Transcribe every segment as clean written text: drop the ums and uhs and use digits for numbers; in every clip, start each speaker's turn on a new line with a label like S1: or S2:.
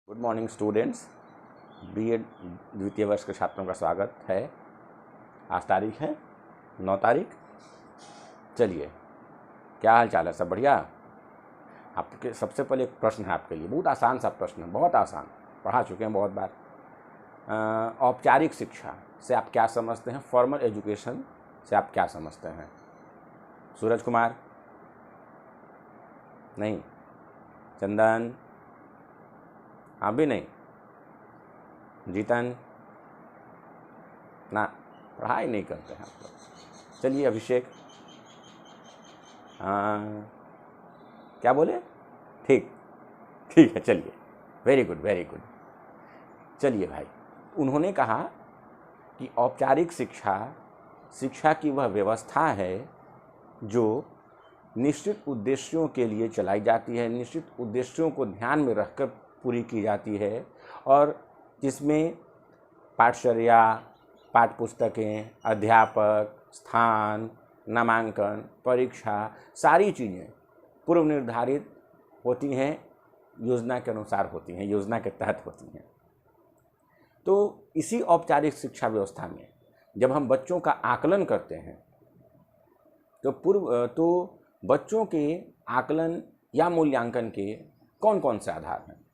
S1: Good morning students. BEd द्वितीय वर्ष के छात्रों का स्वागत है। आज तारीख है 9 तारीख। चलिए, क्या हाल चाल है? सब बढ़िया? आपके सबसे पहले एक प्रश्न है आपके लिए, बहुत आसान सा प्रश्न है, बहुत आसान, पढ़ा चुके हैं बहुत बार। औपचारिक शिक्षा से आप क्या समझते हैं? फॉर्मल एजुकेशन से आप क्या समझते हैं? सूरज कुमार? नहीं। चंदन? आप भी नहीं? जीतन? ना, पढ़ाई नहीं करते हैं आप लोग। चलिए अभिषेक? क्या बोले? ठीक ठीक है, चलिए, वेरी गुड वेरी गुड। चलिए भाई, उन्होंने कहा कि औपचारिक शिक्षा की वह व्यवस्था है जो निश्चित उद्देश्यों के लिए चलाई जाती है, निश्चित उद्देश्यों को ध्यान में रखकर पूरी की जाती है, और जिसमें पाठचर्या, पाठ्यपुस्तकें, अध्यापक, स्थान, नामांकन, परीक्षा, सारी चीज़ें पूर्व निर्धारित होती हैं, योजना के अनुसार होती हैं, योजना के तहत होती हैं। तो इसी औपचारिक शिक्षा व्यवस्था में जब हम बच्चों का आकलन करते हैं तो बच्चों के आकलन या मूल्यांकन के कौन कौन से आधार हैं?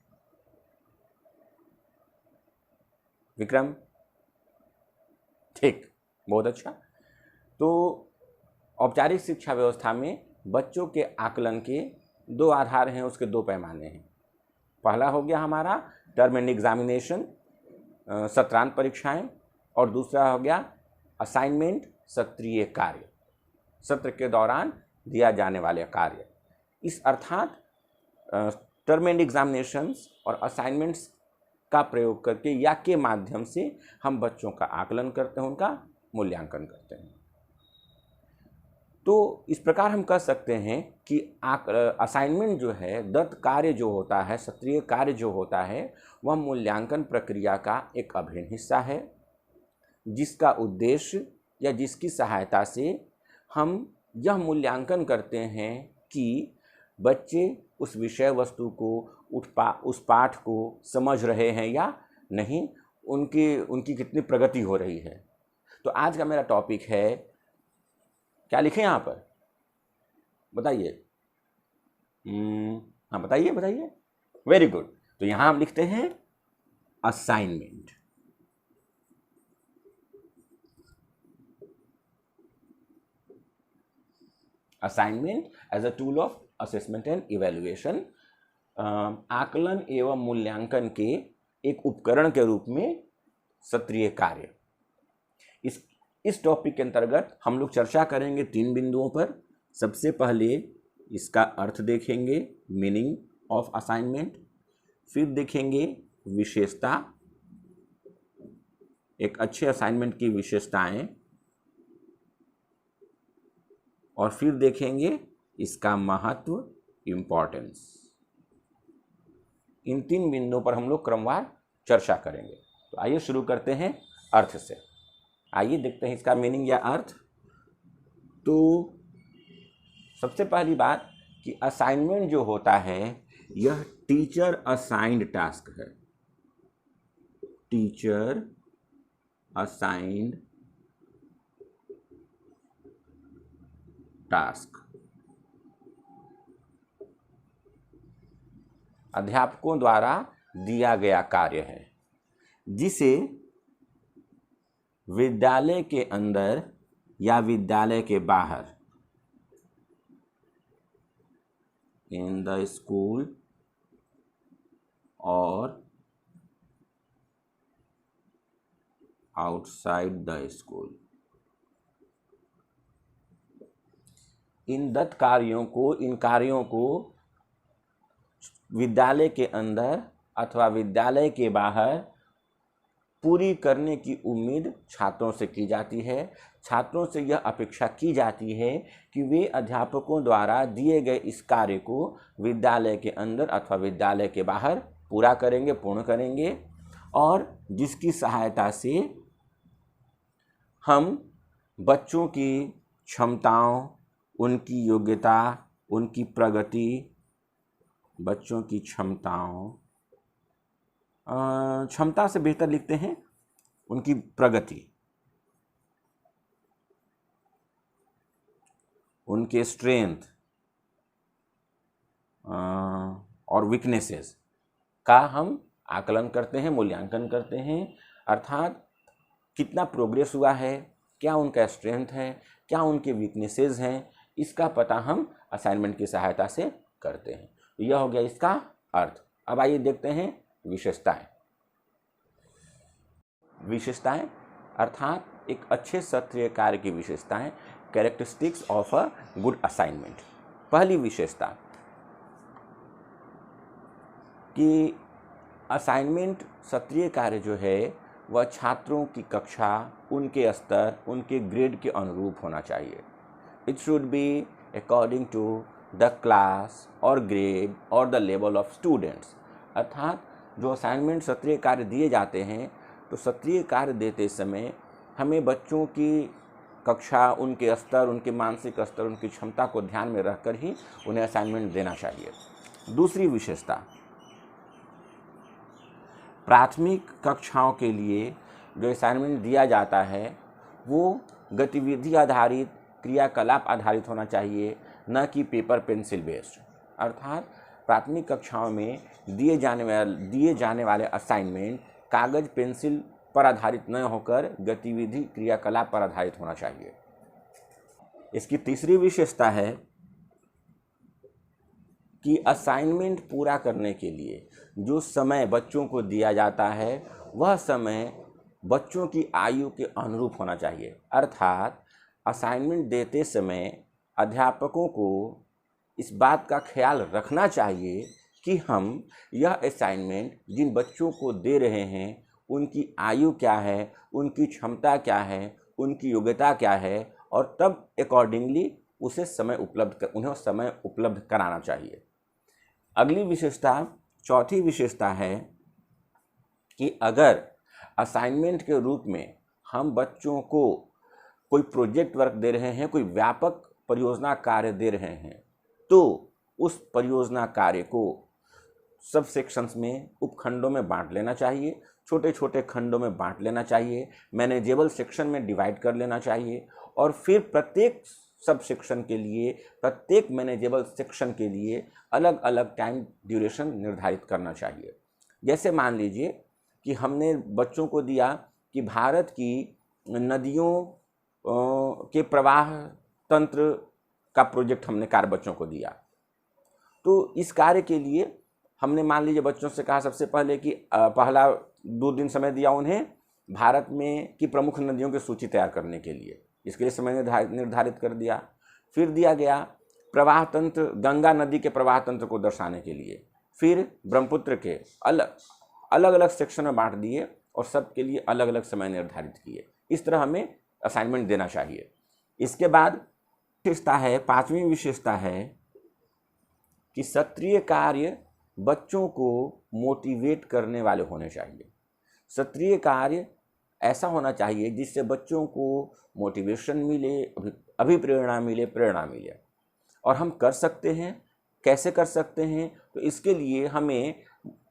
S1: विक्रम? ठीक, बहुत अच्छा। तो औपचारिक शिक्षा व्यवस्था में बच्चों के आकलन के दो आधार हैं, उसके दो पैमाने हैं। पहला हो गया हमारा टर्म एंड एग्जामिनेशन, सत्रांत परीक्षाएं, और दूसरा हो गया असाइनमेंट, सत्रीय कार्य, सत्र के दौरान दिया जाने वाले कार्य। इस अर्थात टर्म एंड एग्जामिनेशंस और असाइनमेंट्स का प्रयोग करके या के माध्यम से हम बच्चों का आकलन करते हैं, उनका मूल्यांकन करते हैं। तो इस प्रकार हम कह सकते हैं कि असाइनमेंट जो है, दत्त कार्य जो होता है, सत्रीय कार्य जो होता है, वह मूल्यांकन प्रक्रिया का एक अभिन्न हिस्सा है, जिसका उद्देश्य या जिसकी सहायता से हम यह मूल्यांकन करते हैं कि बच्चे उस विषय वस्तु को, उस पाठ को समझ रहे हैं या नहीं, उनकी कितनी प्रगति हो रही है। तो आज का मेरा टॉपिक है, क्या लिखें यहाँ पर? बताइए। हाँ, बताइए बताइए। Very good. तो यहाँ हम लिखते हैं assignment. Assignment as a tool of assessment and evaluation, आकलन एवं मूल्यांकन के एक उपकरण के रूप में सत्रीय कार्य। इस टॉपिक के अंतर्गत हम लोग चर्चा करेंगे 3 बिंदुओं पर। सबसे पहले इसका अर्थ देखेंगे, मीनिंग ऑफ असाइनमेंट। फिर देखेंगे विशेषता, एक अच्छे असाइनमेंट की विशेषताएं, और फिर देखेंगे इसका महत्व, इम्पॉर्टेंस। इन 3 बिंदुओं पर हम लोग क्रमवार चर्चा करेंगे। तो आइए शुरू करते हैं अर्थ से। आइए देखते हैं इसका मीनिंग या अर्थ। तो सबसे पहली बात कि असाइनमेंट जो होता है, यह टीचर असाइंड टास्क है। टीचर असाइंड टास्क, अध्यापकों द्वारा दिया गया कार्य है, जिसे विद्यालय के अंदर या विद्यालय के बाहर, इन द स्कूल और आउटसाइड द स्कूल, इन दत्त कार्यों को विद्यालय के अंदर अथवा विद्यालय के बाहर पूरी करने की उम्मीद छात्रों से की जाती है। छात्रों से यह अपेक्षा की जाती है कि वे अध्यापकों द्वारा दिए गए इस कार्य को विद्यालय के अंदर अथवा विद्यालय के बाहर पूरा करेंगे, पूर्ण करेंगे, और जिसकी सहायता से हम बच्चों की क्षमताओं, उनकी योग्यता, उनकी प्रगति, बच्चों की क्षमताओं, क्षमता से बेहतर लिखते हैं उनकी प्रगति, उनके स्ट्रेंथ और वीकनेसेस का हम आकलन करते हैं, मूल्यांकन करते हैं। अर्थात कितना प्रोग्रेस हुआ है, क्या उनका स्ट्रेंथ है, क्या उनके वीकनेसेस हैं, इसका पता हम असाइनमेंट की सहायता से करते हैं। यह हो गया इसका अर्थ। अब आइए देखते हैं विशेषताएं। विशेषताएं अर्थात एक अच्छे सत्रीय कार्य की विशेषताएं, characteristics of a good assignment. पहली विशेषता कि असाइनमेंट सत्रीय कार्य जो है वह छात्रों की कक्षा, उनके स्तर, उनके ग्रेड के अनुरूप होना चाहिए। It should be according to the class और ग्रेड और द लेवल ऑफ स्टूडेंट्स। अर्थात जो असाइनमेंट सत्रीय कार्य दिए जाते हैं तो सत्रीय कार्य देते समय हमें बच्चों की कक्षा, उनके स्तर, उनके मानसिक स्तर, उनकी क्षमता को ध्यान में रखकर ही उन्हें असाइनमेंट देना चाहिए। दूसरी विशेषता, प्राथमिक कक्षाओं के लिए जो असाइनमेंट दिया जाता है वो गतिविधि आधारित, क्रियाकलाप आधारित होना चाहिए, न कि पेपर पेंसिल बेस्ड। अर्थात प्राथमिक कक्षाओं में दिए जाने वाले असाइनमेंट कागज पेंसिल पर आधारित न होकर गतिविधि, क्रियाकलाप पर आधारित होना चाहिए। इसकी तीसरी विशेषता है कि असाइनमेंट पूरा करने के लिए जो समय बच्चों को दिया जाता है वह समय बच्चों की आयु के अनुरूप होना चाहिए। अर्थात असाइनमेंट देते समय अध्यापकों को इस बात का ख्याल रखना चाहिए कि हम यह असाइनमेंट जिन बच्चों को दे रहे हैं उनकी आयु क्या है, उनकी क्षमता क्या है, उनकी योग्यता क्या है, और तब अकॉर्डिंगली उन्हें समय उपलब्ध कराना चाहिए। अगली विशेषता, चौथी विशेषता है कि अगर असाइनमेंट के रूप में हम बच्चों को कोई प्रोजेक्ट वर्क दे रहे हैं, कोई व्यापक परियोजना कार्य दे रहे हैं, तो उस परियोजना कार्य को सब सेक्शंस में, उपखंडों में बांट लेना चाहिए, छोटे छोटे खंडों में बांट लेना चाहिए, मैनेजेबल सेक्शन में डिवाइड कर लेना चाहिए, और फिर प्रत्येक सब सेक्शन के लिए, प्रत्येक मैनेजेबल सेक्शन के लिए अलग अलग टाइम ड्यूरेशन निर्धारित करना चाहिए। जैसे मान लीजिए कि हमने बच्चों को दिया कि भारत की नदियों के प्रवाह तंत्र का प्रोजेक्ट हमने कार्य बच्चों को दिया, तो इस कार्य के लिए हमने मान लीजिए बच्चों से कहा सबसे पहले कि पहला 2 दिन समय दिया उन्हें भारत में की प्रमुख नदियों की सूची तैयार करने के लिए, इसके लिए समय निर्धारित कर दिया। फिर दिया गया प्रवाह तंत्र, गंगा नदी के प्रवाह तंत्र को दर्शाने के लिए, फिर ब्रह्मपुत्र के अलग अलग सेक्शन में बांट दिए और सबके लिए अलग अलग समय निर्धारित किए। इस तरह हमें असाइनमेंट देना चाहिए। इसके बाद विशेषता है, 5वीं विशेषता है कि सत्रीय कार्य बच्चों को मोटिवेट करने वाले होने चाहिए। सत्रीय कार्य ऐसा होना चाहिए जिससे बच्चों को मोटिवेशन मिले, अभिप्रेरणा मिले, प्रेरणा मिले। और हम कर सकते हैं, कैसे कर सकते हैं? तो इसके लिए हमें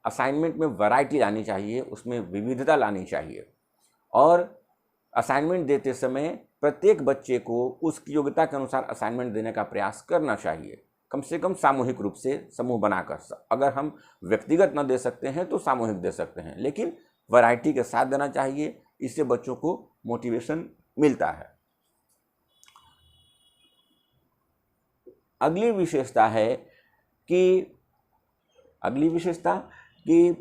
S1: असाइनमेंट में वैरायटी लानी चाहिए, उसमें विविधता लानी चाहिए, और असाइनमेंट देते समय प्रत्येक बच्चे को उसकी योग्यता के अनुसार असाइनमेंट देने का प्रयास करना चाहिए, कम से कम सामूहिक रूप से समूह बनाकर। अगर हम व्यक्तिगत न दे सकते हैं तो सामूहिक दे सकते हैं, लेकिन वैरायटी के साथ देना चाहिए, इससे बच्चों को मोटिवेशन मिलता है। अगली विशेषता कि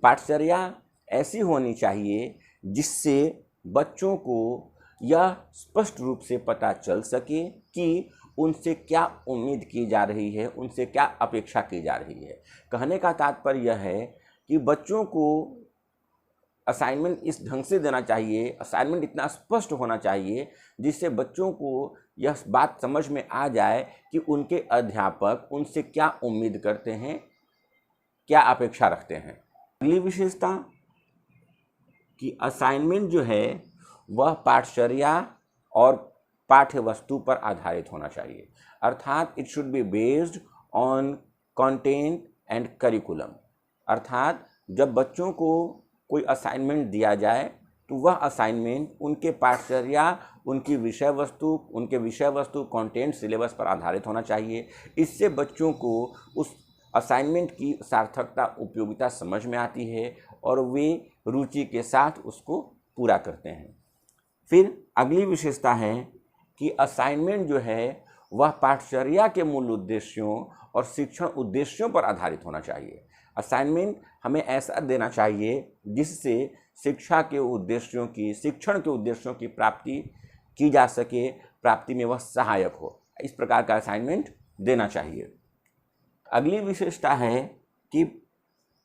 S1: पाठचर्या ऐसी होनी चाहिए जिससे बच्चों को यह स्पष्ट रूप से पता चल सके कि उनसे क्या उम्मीद की जा रही है, उनसे क्या अपेक्षा की जा रही है। कहने का तात्पर्य यह है कि बच्चों को असाइनमेंट इस ढंग से देना चाहिए, असाइनमेंट इतना स्पष्ट होना चाहिए जिससे बच्चों को यह बात समझ में आ जाए कि उनके अध्यापक उनसे क्या उम्मीद करते हैं, क्या अपेक्षा रखते हैं। अगली विशेषता कि असाइनमेंट जो है वह पाठचर्या और पाठ्य वस्तु पर आधारित होना चाहिए। अर्थात it should be based on content and curriculum. अर्थात जब बच्चों को कोई असाइनमेंट दिया जाए तो वह असाइनमेंट उनके पाठचर्या, उनके विषय वस्तु कंटेंट सिलेबस पर आधारित होना चाहिए। इससे बच्चों को उस असाइनमेंट की सार्थकता, उपयोगिता समझ में आती है और वे रुचि के साथ उसको पूरा करते हैं। फिर अगली विशेषता है कि असाइनमेंट जो है वह पाठचर्या के मूल उद्देश्यों और शिक्षण उद्देश्यों पर आधारित होना चाहिए। असाइनमेंट हमें ऐसा देना चाहिए जिससे शिक्षण के उद्देश्यों की प्राप्ति की जा सके, प्राप्ति में वह सहायक हो। इस प्रकार का असाइनमेंट देना चाहिए। अगली विशेषता है कि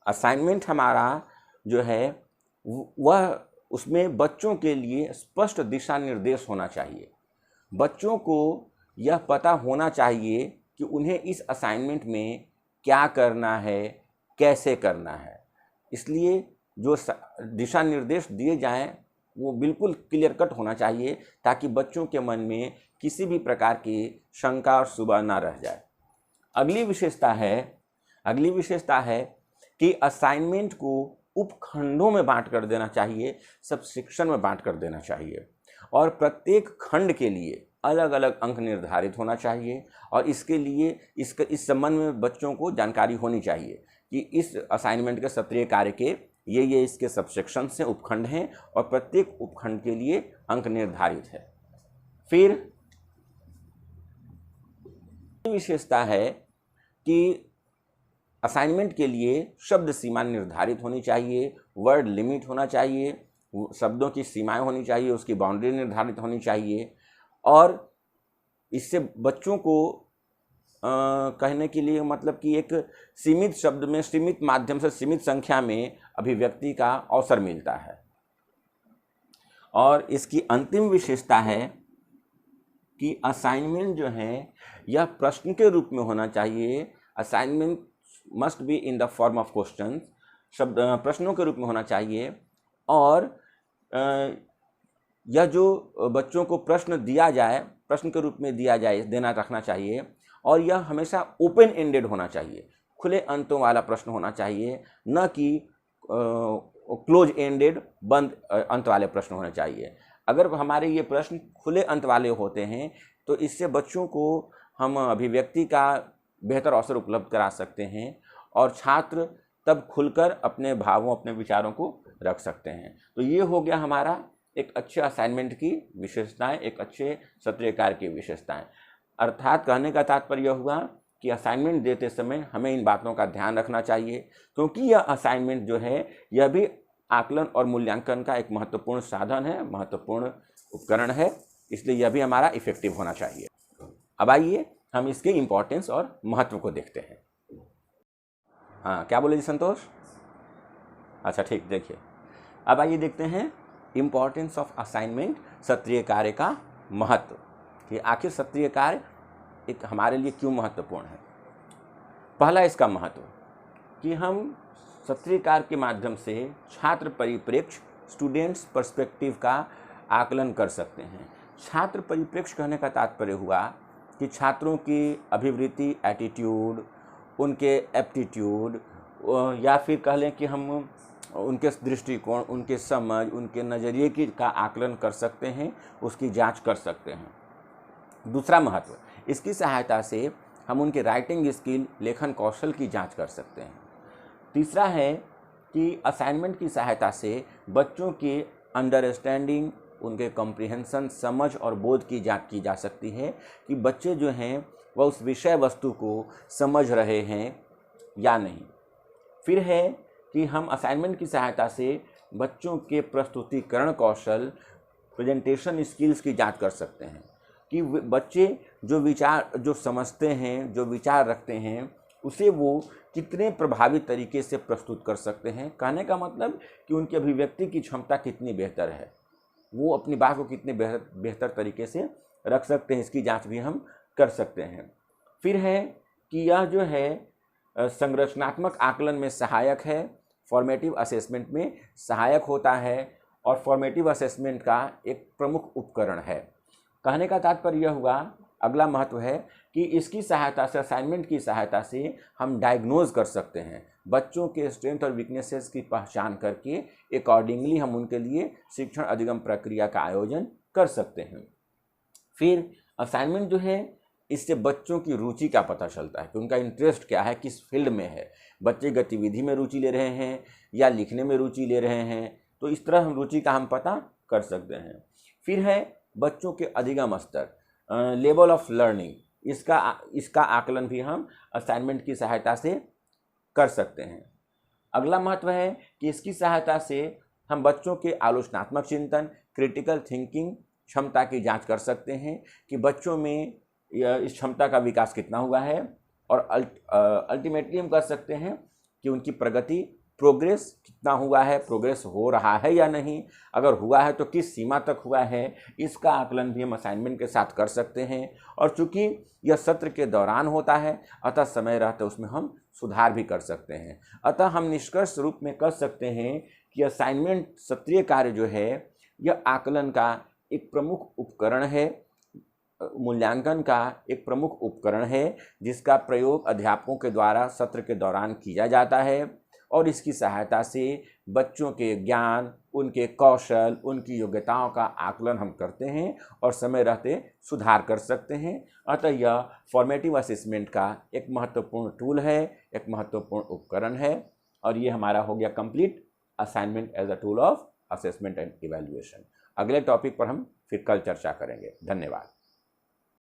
S1: असाइनमेंट हमारा जो है वह उसमें बच्चों के लिए स्पष्ट दिशा निर्देश होना चाहिए। बच्चों को यह पता होना चाहिए कि उन्हें इस असाइनमेंट में क्या करना है, कैसे करना है। इसलिए जो दिशा निर्देश दिए जाएं वो बिल्कुल क्लियर कट होना चाहिए ताकि बच्चों के मन में किसी भी प्रकार की शंका और शुबा ना रह जाए। अगली विशेषता है कि असाइनमेंट को उपखंडों में बांट कर देना चाहिए, सब सेक्शन में बांट कर देना चाहिए और प्रत्येक खंड के लिए अलग अलग अंक निर्धारित होना चाहिए। और इसके लिए इस संबंध में बच्चों को जानकारी होनी चाहिए कि इस असाइनमेंट के सत्रीय कार्य के ये इसके सबसेक्शन से उपखंड हैं और प्रत्येक उपखंड के लिए अंक निर्धारित है। फिर विशेषता है कि असाइनमेंट के लिए शब्द सीमा निर्धारित होनी चाहिए, वर्ड लिमिट होना चाहिए, शब्दों की सीमाएं होनी चाहिए, उसकी बाउंड्री निर्धारित होनी चाहिए। और इससे बच्चों को कहने के लिए मतलब कि एक सीमित शब्द में, सीमित माध्यम से, सीमित संख्या में अभिव्यक्ति का अवसर मिलता है। और इसकी अंतिम विशेषता है कि असाइनमेंट जो है यह प्रश्न के रूप में होना चाहिए। Assignment must be in the form of question, शब्द प्रश्नों के रूप में होना चाहिए। और यह जो बच्चों को प्रश्न दिया जाए, प्रश्न के रूप में रखना चाहिए। और यह हमेशा ओपन एंडेड होना चाहिए, खुले अंतों वाला प्रश्न होना चाहिए, न कि क्लोज एंडेड, बंद अंत वाले प्रश्न होने चाहिए। अगर हमारे ये प्रश्न खुले अंत वाले होते हैं तो इससे बच्चों को हम अभिव्यक्ति का बेहतर अवसर उपलब्ध करा सकते हैं और छात्र तब खुलकर अपने भावों, अपने विचारों को रख सकते हैं। तो ये हो गया हमारा एक अच्छे असाइनमेंट की विशेषताएं, एक अच्छे सत्रीय कार्य की विशेषताएं। अर्थात कहने का तात्पर्य हुआ कि असाइनमेंट देते समय हमें इन बातों का ध्यान रखना चाहिए, क्योंकि यह असाइनमेंट जो है यह भी आकलन और मूल्यांकन का एक महत्वपूर्ण साधन है, महत्वपूर्ण उपकरण है। इसलिए यह भी हमारा इफेक्टिव होना चाहिए। अब आइए हम इसके इम्पोर्टेंस और महत्व को देखते हैं। हाँ, क्या बोले जी संतोष? अच्छा ठीक, देखिए अब आइए देखते हैं इम्पोर्टेंस ऑफ असाइनमेंट, सत्रीय कार्य का महत्व कि आखिर सत्रीय कार्य एक हमारे लिए क्यों महत्वपूर्ण है। पहला इसका महत्व कि हम सत्रीय कार्य के माध्यम से छात्र परिप्रेक्ष्य, स्टूडेंट्स पर्सपेक्टिव का आकलन कर सकते हैं। छात्र परिप्रेक्ष्य कहने का तात्पर्य हुआ कि छात्रों की अभिवृत्ति, एटीट्यूड, उनके एप्टीट्यूड, या फिर कह लें कि हम उनके दृष्टिकोण, उनके समझ, उनके नज़रिए की का आकलन कर सकते हैं, उसकी जांच कर सकते हैं। दूसरा महत्व, इसकी सहायता से हम उनके राइटिंग स्किल, लेखन कौशल की जांच कर सकते हैं। तीसरा है कि असाइनमेंट की सहायता से बच्चों की अंडरस्टैंडिंग, उनके कॉम्प्रिहेंशन, समझ और बोध की जांच की जा सकती है कि बच्चे जो हैं वह उस विषय वस्तु को समझ रहे हैं या नहीं। फिर है कि हम असाइनमेंट की सहायता से बच्चों के प्रस्तुतिकरण कौशल, प्रेजेंटेशन स्किल्स की जांच कर सकते हैं कि बच्चे जो समझते हैं, जो विचार रखते हैं, उसे वो कितने प्रभावी तरीके से प्रस्तुत कर सकते हैं। कहने का मतलब कि उनकी अभिव्यक्ति की क्षमता कितनी बेहतर है, वो अपनी बात को कितने बेहतर तरीके से रख सकते हैं, इसकी जांच भी हम कर सकते हैं। फिर है कि यह जो है संरचनात्मक आकलन में सहायक है, फॉर्मेटिव असेसमेंट में सहायक होता है और फॉर्मेटिव असेसमेंट का एक प्रमुख उपकरण है। कहने का तात्पर्य यह हुआ, अगला महत्व है कि इसकी सहायता से, असाइनमेंट की सहायता से हम डायग्नोज कर सकते हैं, बच्चों के स्ट्रेंथ और वीकनेसेस की पहचान करके अकॉर्डिंगली हम उनके लिए शिक्षण अधिगम प्रक्रिया का आयोजन कर सकते हैं। फिर असाइनमेंट जो है, इससे बच्चों की रुचि का पता चलता है कि उनका इंटरेस्ट क्या है, किस फील्ड में है। बच्चे गतिविधि में रुचि ले रहे हैं या लिखने में रुचि ले रहे हैं, तो इस तरह हम रुचि का हम पता कर सकते हैं। फिर है बच्चों के अधिगम स्तर, लेवल ऑफ लर्निंग, इसका आकलन भी हम असाइनमेंट की सहायता से कर सकते हैं। अगला महत्व है कि इसकी सहायता से हम बच्चों के आलोचनात्मक चिंतन, क्रिटिकल थिंकिंग क्षमता की जांच कर सकते हैं कि बच्चों में इस क्षमता का विकास कितना हुआ है, और अल्टीमेटली हम कर सकते हैं कि उनकी प्रगति, प्रोग्रेस कितना हुआ है, प्रोग्रेस हो रहा है या नहीं, अगर हुआ है तो किस सीमा तक हुआ है, इसका आकलन भी हम असाइनमेंट के साथ कर सकते हैं। और चूंकि यह सत्र के दौरान होता है, अतः समय रहते उसमें हम सुधार भी कर सकते हैं। अतः हम निष्कर्ष रूप में कह सकते हैं कि असाइनमेंट सत्रीय कार्य जो है, यह आकलन का एक प्रमुख उपकरण है, मूल्यांकन का एक प्रमुख उपकरण है, जिसका प्रयोग अध्यापकों के द्वारा सत्र के दौरान किया जाता है, और इसकी सहायता से बच्चों के ज्ञान, उनके कौशल, उनकी योग्यताओं का आकलन हम करते हैं और समय रहते सुधार कर सकते हैं। अतः यह फॉर्मेटिव असेसमेंट का एक महत्वपूर्ण टूल है, एक महत्वपूर्ण उपकरण है, और ये हमारा हो गया complete assignment as a tool of assessment and evaluation. अगले टॉपिक पर हम फिर कल चर्चा करेंगे। धन्यवाद।